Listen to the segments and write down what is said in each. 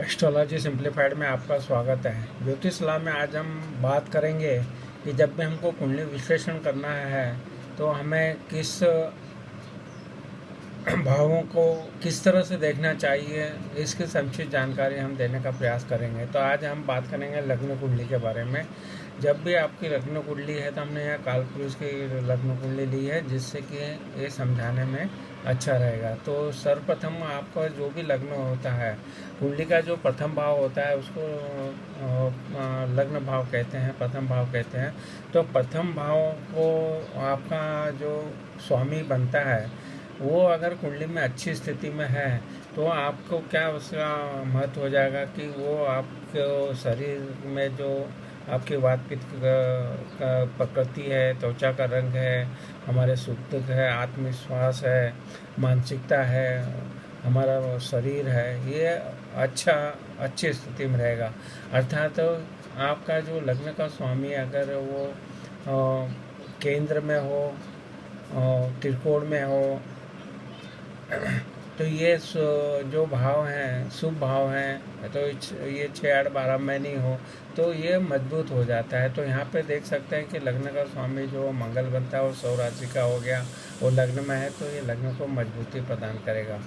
Astrology simplified में आपका स्वागत है। ज्योतिष सलाह में आज हम बात करेंगे कि जब भी हमको कुंडली विश्लेषण करना है तो हमें किस भावों को किस तरह से देखना चाहिए, इसकी संक्षिप्त जानकारी हम देने का प्रयास करेंगे। तो आज हम बात करेंगे लग्न कुंडली के बारे में। जब भी आपकी लग्न कुंडली है तो हमने यहाँ कालपुरुष की लग्न कुंडली ली है, जिससे कि ये समझाने में अच्छा रहेगा। तो सर्वप्रथम आपका जो भी लग्न होता है, कुंडली का जो प्रथम भाव होता है उसको लग्न भाव कहते हैं, प्रथम भाव कहते हैं। तो प्रथम भाव को आपका जो स्वामी बनता है वो अगर कुंडली में अच्छी स्थिति में है तो आपको क्या उसका महत्व हो जाएगा कि वो आपके शरीर में जो आपकी वात पित्त का प्रकृति है, त्वचा का रंग है, हमारे सुख दुख है, आत्मविश्वास है, मानसिकता है, हमारा शरीर है, ये अच्छी स्थिति में रहेगा। अर्थात तो आपका जो लग्न का स्वामी अगर वो केंद्र में हो, त्रिकोण में हो, तो ये जो भाव हैं शुभ भाव हैं, तो ये 6, 8, 12 में नहीं हो तो ये मजबूत हो जाता है। तो यहाँ पे देख सकते हैं कि लग्न का स्वामी जो मंगल बनता है वो 100 राशि का हो गया, वो लग्न में है तो ये लग्न को मजबूती प्रदान करेगा।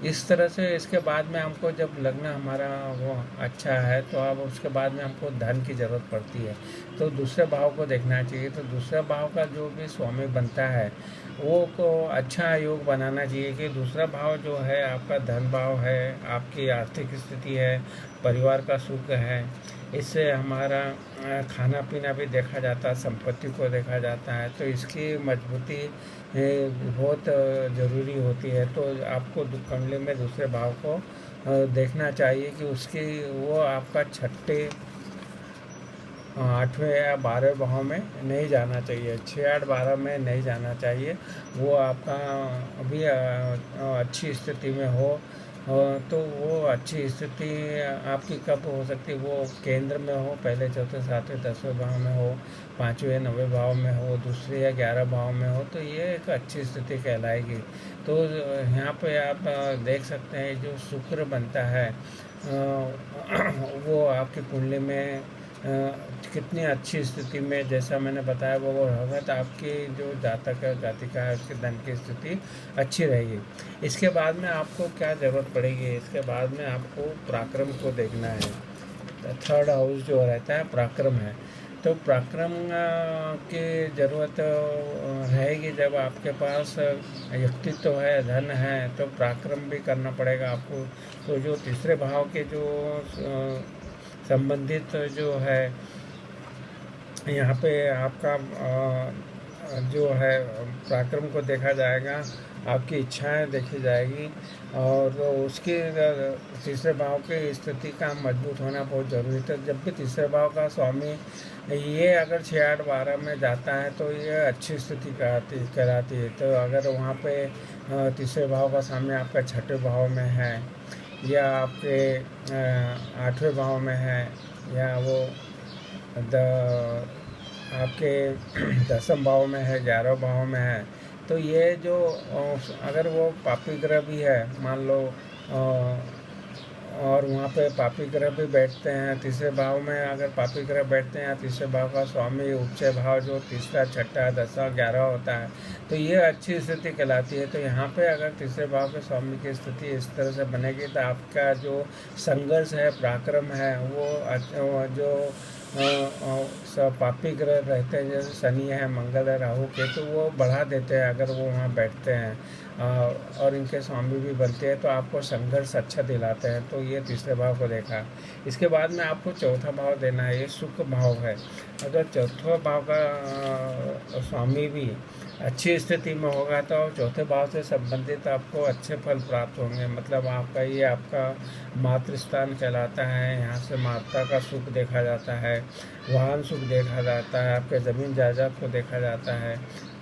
इस तरह से इसके बाद में हमको जब लग्न हमारा वो अच्छा है तो अब उसके बाद में हमको धन की ज़रूरत पड़ती है, तो दूसरे भाव को देखना चाहिए। तो दूसरे भाव का जो भी स्वामी बनता है वो को अच्छा योग बनाना चाहिए कि दूसरा भाव जो है आपका धन भाव है, आपकी आर्थिक स्थिति है, परिवार का सुख है। इससे हमारा खाना पीना भी देखा जाता है, संपत्ति को देखा जाता है, तो इसकी मजबूती बहुत ज़रूरी होती है। तो आपको कुंडली में दूसरे भाव को देखना चाहिए कि उसकी वो आपका छठे 8वें या 12वें भाव में नहीं जाना चाहिए, 6, 8, 12 में नहीं जाना चाहिए। वो आपका अभी अच्छी स्थिति में हो, तो वो अच्छी स्थिति आपकी कब हो सकती है, वो केंद्र में हो, पहले चौथे सातवें 10वें भाव में हो, 5वें 9वें भाव में हो, दूसरे या 11 भाव में हो, तो ये एक अच्छी स्थिति कहलाएगी। तो यहाँ पे आप देख सकते हैं जो शुक्र बनता है वो आपकी कुंडली में कितनी अच्छी स्थिति में, जैसा मैंने बताया वो होगा, तो आपकी जो जातक है जातिका है उसके धन की स्थिति अच्छी रहेगी। इसके बाद में आपको क्या ज़रूरत पड़ेगी, इसके बाद में आपको पराक्रम को देखना है। थर्ड हाउस जो रहता है पराक्रम है, तो पराक्रम की ज़रूरत रहेगी जब आपके पास व्यक्तित्व है, धन है, तो पराक्रम भी करना पड़ेगा आपको। तो जो तीसरे भाव के जो संबंधित जो है यहाँ पे आपका जो है पराक्रम को देखा जाएगा, आपकी इच्छाएं देखी जाएगी, और उसके तीसरे भाव की स्थिति का मजबूत होना बहुत ज़रूरी है। जब भी तीसरे भाव का स्वामी ये अगर 6, 8, 12 में जाता है तो ये अच्छी स्थिति कहलाती है। तो अगर वहाँ पे तीसरे भाव का स्वामी आपका छठे भाव में है, या आपके 8वें भाव में है, या वो आपके 10वें भाव में है, 11वें भाव में है, तो ये जो अगर वो पापी ग्रह भी है मान लो, और वहाँ पे पापी ग्रह भी बैठते हैं तीसरे भाव में, अगर पापी ग्रह बैठते हैं तीसरे भाव का स्वामी उच्च भाव जो तीसरा, छठा, 10वां, 11वां होता है, तो ये अच्छी स्थिति कहलाती है। तो यहाँ पे अगर तीसरे भाव के स्वामी की स्थिति इस तरह से बनेगी तो आपका जो संघर्ष है, पराक्रम है, वो जो सब पापी ग्रह रहते हैं जैसे शनि है, मंगल है, राहु के, तो वो बढ़ा देते हैं अगर वो वहाँ बैठते हैं, और इनके स्वामी भी बनते हैं तो आपको संघर्ष अच्छा दिलाते हैं। तो ये तीसरे भाव को देखा। इसके बाद में आपको चौथा भाव देना है, ये सुख भाव है। अगर चौथा भाव का स्वामी भी अच्छी स्थिति में होगा तो चौथे भाव से संबंधित आपको अच्छे फल प्राप्त होंगे। मतलब आपका ये आपका मातृस्थान कहलाता है, यहाँ से माता का सुख देखा जाता है, वाहन सुख देखा जाता है, आपके ज़मीन जायदाद को देखा जाता है,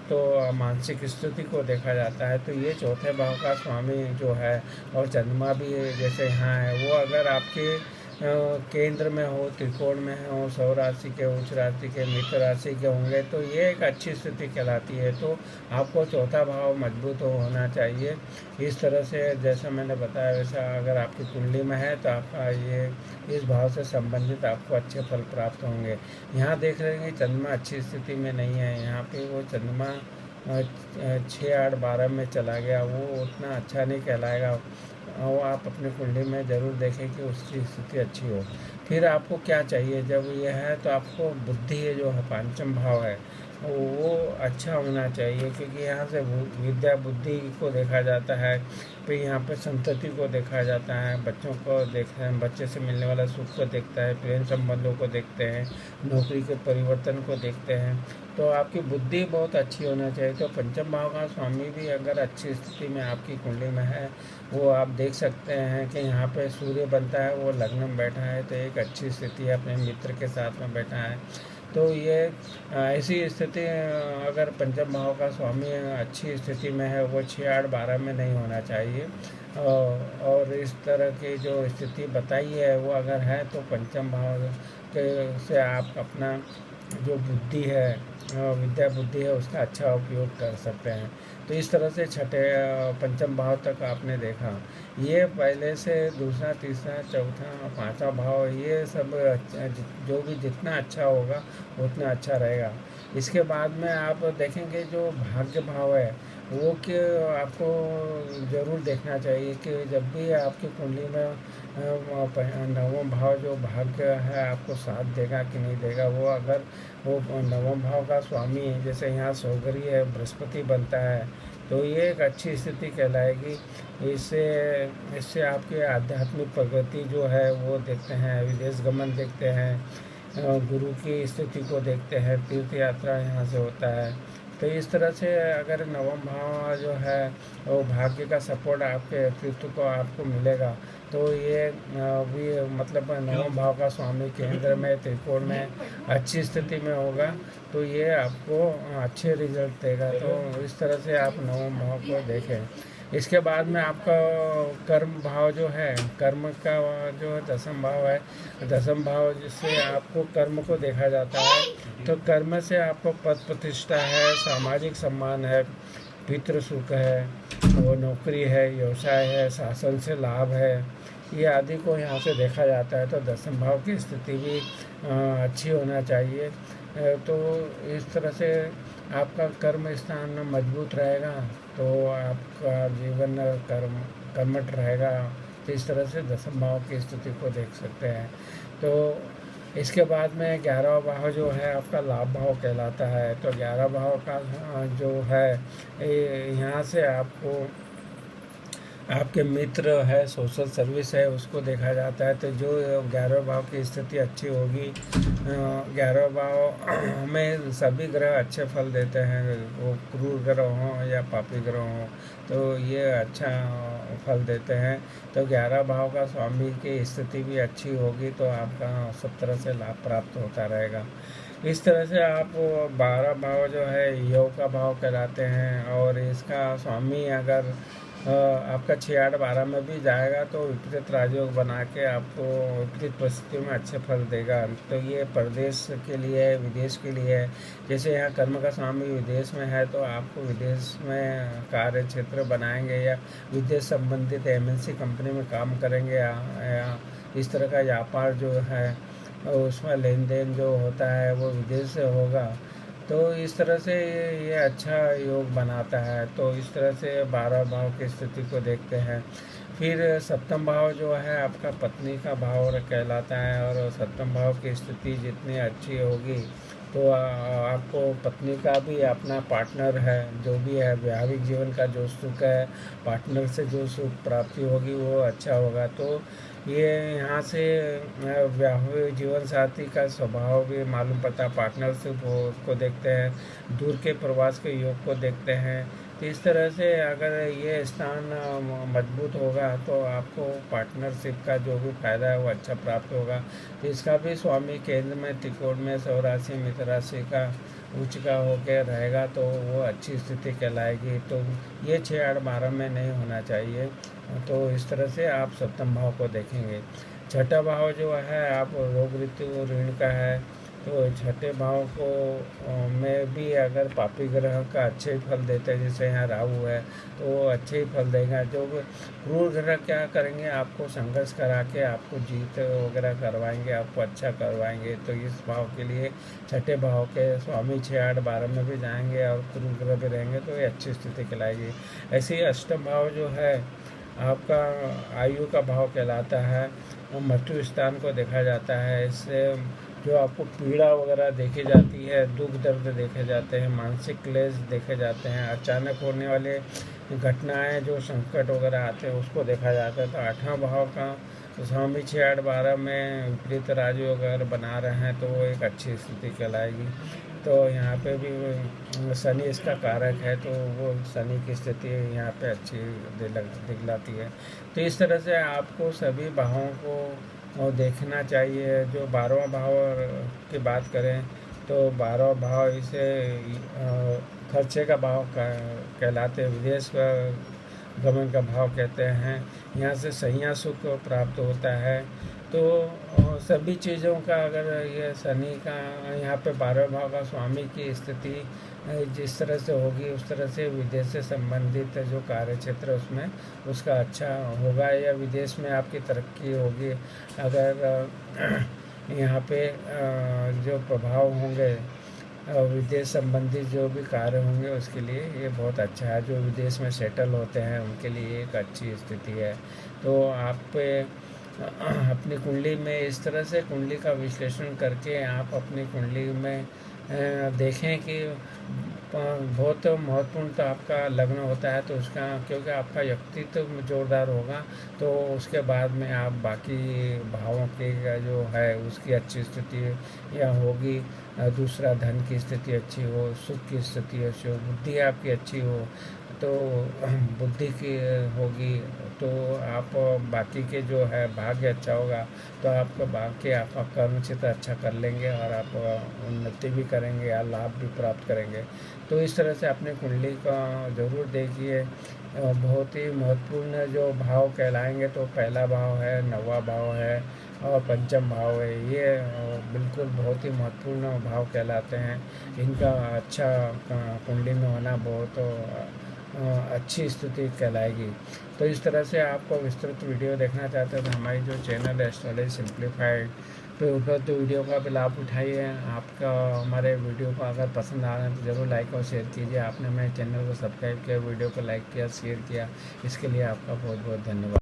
तो मानसिक स्थिति को देखा जाता है। तो ये चौथे भाव का स्वामी जो है, और चंद्रमा भी जैसे यहाँ है, वो अगर आपके केंद्र में हो, त्रिकोण में हो, सौ राशि के, उच्च राशि के, मित्र राशि के होंगे तो ये एक अच्छी स्थिति कहलाती है। तो आपको चौथा भाव मजबूत होना चाहिए। इस तरह से जैसा मैंने बताया वैसा अगर आपकी कुंडली में है तो आपका ये इस भाव से संबंधित आपको अच्छे फल प्राप्त होंगे। यहाँ देख रहे हैं कि चंद्रमा अच्छी स्थिति में नहीं है, यहाँ पे वो चंद्रमा 6, 8, 12 में चला गया, वो उतना अच्छा नहीं कहलाएगा। वो आप अपनी कुंडली में ज़रूर देखें कि उसकी स्थिति अच्छी हो। फिर आपको क्या चाहिए जब ये है तो आपको बुद्धि जो है पंचम भाव है वो अच्छा होना चाहिए, क्योंकि यहाँ से विद्या बुद्धि को देखा जाता है। फिर यहाँ पे संतति को देखा जाता है, बच्चों को देखते हैं, बच्चे से मिलने वाला सुख को देखता है, प्रेम संबंधों को देखते हैं, नौकरी के परिवर्तन को देखते हैं। तो आपकी बुद्धि बहुत अच्छी होना चाहिए। तो पंचम भाव का स्वामी भी अगर अच्छी स्थिति में आपकी कुंडली में है, वो आप देख सकते हैं कि यहाँ पे सूर्य बनता है, वो लग्न में बैठा है, तो एक अच्छी स्थिति है, अपने मित्र के साथ में बैठा है। तो ये ऐसी स्थिति अगर पंचम भाव का स्वामी अच्छी स्थिति में है, वो 6, 8, 12 में नहीं होना चाहिए। और इस तरह की जो स्थिति बताई है वो अगर है तो पंचम भाव के से आप अपना जो बुद्धि है, विद्या बुद्धि है, उसका अच्छा उपयोग कर सकते हैं। तो इस तरह से छठे पंचम भाव तक आपने देखा। ये पहले से दूसरा, तीसरा, चौथा, पांचवा भाव ये सब जो भी जितना अच्छा होगा उतना अच्छा रहेगा। इसके बाद में आप देखेंगे जो भाग्य भाव है वो कि आपको ज़रूर देखना चाहिए कि जब भी आपकी कुंडली में नवम भाव जो भाग्य है आपको साथ देगा कि नहीं देगा। वो अगर वो नवम भाव का स्वामी है, जैसे यहाँ सौगरी है, बृहस्पति बनता है, तो ये एक अच्छी स्थिति कहलाएगी। इससे इससे आपके आध्यात्मिक प्रगति जो है वो देखते हैं, विदेश गमन देखते हैं, गुरु की स्थिति को देखते हैं, तीर्थ यात्रा यहाँ से होता है। तो इस तरह से अगर नवम भाव जो है वो भाग्य का सपोर्ट आपके व्यक्तित्व को आपको मिलेगा, तो ये भी मतलब नवम भाव का स्वामी केंद्र में, त्रिकोण में अच्छी स्थिति में होगा तो ये आपको अच्छे रिजल्ट देगा। तो इस तरह से आप नवम भाव को देखें। इसके बाद में आपका कर्म भाव जो है, कर्म का जो दसम भाव है, दसम भाव जिससे आपको कर्म को देखा जाता है। तो कर्म से आपको पद प्रतिष्ठा है, सामाजिक सम्मान है, पितृ सुख है, वो नौकरी है, व्यवसाय है, शासन से लाभ है, ये आदि को यहाँ से देखा जाता है। तो दसम भाव की स्थिति भी अच्छी होना चाहिए। तो इस तरह से आपका कर्म स्थान मजबूत रहेगा तो आपका जीवन कर्मठ रहेगा। तो इस तरह से दसम भाव की स्थिति को देख सकते हैं। तो इसके बाद में 11वां भाव जो है आपका लाभ भाव कहलाता है। तो 11 भाव का जो है यहाँ से आपको आपके मित्र है, सोशल सर्विस है, उसको देखा जाता है। तो जो 11 भाव की स्थिति अच्छी होगी, 11 भाव में सभी ग्रह अच्छे फल देते हैं, वो क्रूर ग्रह हों या पापी ग्रह हों, तो ये अच्छा फल देते हैं। तो 11 भाव का स्वामी की स्थिति भी अच्छी होगी तो आपका सब तरह से लाभ प्राप्त होता रहेगा। इस तरह से आप 12 भाव जो है योग का भाव कहलाते हैं, और इसका स्वामी अगर आपका 6, 8, 12 में भी जाएगा तो विपरीत राजयोग बना के आपको विपरीत परिस्थितियों में अच्छे फल देगा। तो ये प्रदेश के लिए, विदेश के लिए है। जैसे यहाँ कर्म का स्वामी विदेश में है तो आपको विदेश में कार्य क्षेत्र बनाएंगे या विदेश संबंधित MNC कंपनी में काम करेंगे, या इस तरह का व्यापार जो है उसमें लेन देन जो होता है वो विदेश से होगा। तो इस तरह से ये अच्छा योग बनाता है। तो इस तरह से 12 भाव की स्थिति को देखते हैं। फिर सप्तम भाव जो है आपका पत्नी का भाव कहलाता है, और सप्तम भाव की स्थिति जितनी अच्छी होगी तो आपको पत्नी का भी अपना पार्टनर है जो भी है, वैवाहिक जीवन का जो सुख है, पार्टनर से जो सुख प्राप्ति होगी वो अच्छा होगा। तो ये यहाँ से वैवाहिक जीवन साथी का स्वभाव भी मालूम पड़ता, पार्टनरशिप को देखते हैं, दूर के प्रवास के योग को देखते हैं। तो इस तरह से अगर ये स्थान मजबूत होगा तो आपको पार्टनरशिप का जो भी फायदा है वो अच्छा प्राप्त होगा। तो इसका भी स्वामी केंद्र में, त्रिकोण में, सौ राशि, मित्र राशि का उच्च का होकर रहेगा तो वो अच्छी स्थिति कहलाएगी। तो ये 6, 8, 12 में नहीं होना चाहिए। तो इस तरह से आप सप्तम भाव को देखेंगे। छठा भाव जो है आप रोग ऋतु ऋण का है, तो छठे भाव को में भी अगर पापी ग्रह का अच्छे ही फल देते हैं, जैसे यहाँ राहु है तो वो अच्छे ही फल देगा। जो क्रूर ग्रह क्या करेंगे, आपको संघर्ष करा के आपको जीत वगैरह करवाएंगे, आपको अच्छा करवाएंगे। तो इस भाव के लिए छठे भाव के स्वामी 6, 8, 12 में भी जाएंगे और क्रूर ग्रह भी रहेंगे तो ये अच्छी स्थिति कहलाएगी। ऐसे ही अष्टम भाव जो है आपका आयु का भाव कहलाता है, और मृत्यु स्थान को देखा जाता है। इससे जो आपको पीड़ा वगैरह देखी जाती है, दुख दर्द देखे जाते हैं, मानसिक क्लेश देखे जाते हैं, अचानक होने वाले घटनाएं जो संकट वगैरह आते हैं उसको देखा जाता है। तो आठवां भाव का स्वामी 6, 8, 12 में विपरीत राजयोग अगर बना रहे हैं तो वो एक अच्छी स्थिति कहलाएगी। तो यहाँ पे भी शनि इसका कारक है, तो वो शनि की स्थिति यहाँ पे अच्छी दिखलाती है। तो इस तरह से आपको सभी भावों को देखना चाहिए। जो 12वां भाव की बात करें तो 12वां भाव इसे खर्चे का भाव कहलाते हैं, विदेश का गमन का भाव कहते हैं। यहाँ से सैया सुख प्राप्त होता है। तो सभी चीज़ों का अगर ये शनि का यहाँ पे 12वें भाव का स्वामी की स्थिति जिस तरह से होगी उस तरह से विदेश से संबंधित जो कार्य क्षेत्र उसमें उसका अच्छा होगा, या विदेश में आपकी तरक्की होगी। अगर यहाँ पे जो प्रभाव होंगे विदेश संबंधित जो भी कार्य होंगे उसके लिए ये बहुत अच्छा है। जो विदेश में सेटल होते हैं उनके लिए एक अच्छी स्थिति है। तो आप अपनी कुंडली में इस तरह से कुंडली का विश्लेषण करके आप अपनी कुंडली में देखें कि बहुत महत्वपूर्ण तो आपका लग्न होता है, तो उसका क्योंकि आपका व्यक्तित्व जोरदार होगा तो उसके बाद में आप बाकी भावों के जो है उसकी अच्छी स्थिति या होगी। दूसरा धन की स्थिति अच्छी हो, सुख की स्थिति अच्छी हो, बुद्धि आपकी अच्छी हो, तो बुद्धि की होगी तो आप बाकी के जो है भाग्य अच्छा होगा तो आपका बाकी आपका कर्म क्षेत्र अच्छा कर लेंगे और आप उन्नति भी करेंगे या लाभ भी प्राप्त करेंगे। तो इस तरह से अपने कुंडली का ज़रूर देखिए। बहुत ही महत्वपूर्ण जो भाव कहलाएंगे तो पहला भाव है, 9वां भाव है और पंचम भाव है। ये बिल्कुल बहुत ही महत्वपूर्ण भाव कहलाते हैं। इनका अच्छा कुंडली में होना बहुत अच्छी स्थिति कहलाएगी। तो इस तरह से आपको विस्तृत वीडियो देखना चाहते हैं तो हमारी जो चैनल है एस्ट्रोलॉजी सिंप्लीफाइड पे उपलब्ध वीडियो का भी लाभ उठाइए। आपका हमारे वीडियो को अगर पसंद आ रहा है तो ज़रूर लाइक और शेयर कीजिए। आपने हमारे चैनल को सब्सक्राइब किया, वीडियो को लाइक किया, शेयर किया, इसके लिए आपका बहुत बहुत धन्यवाद।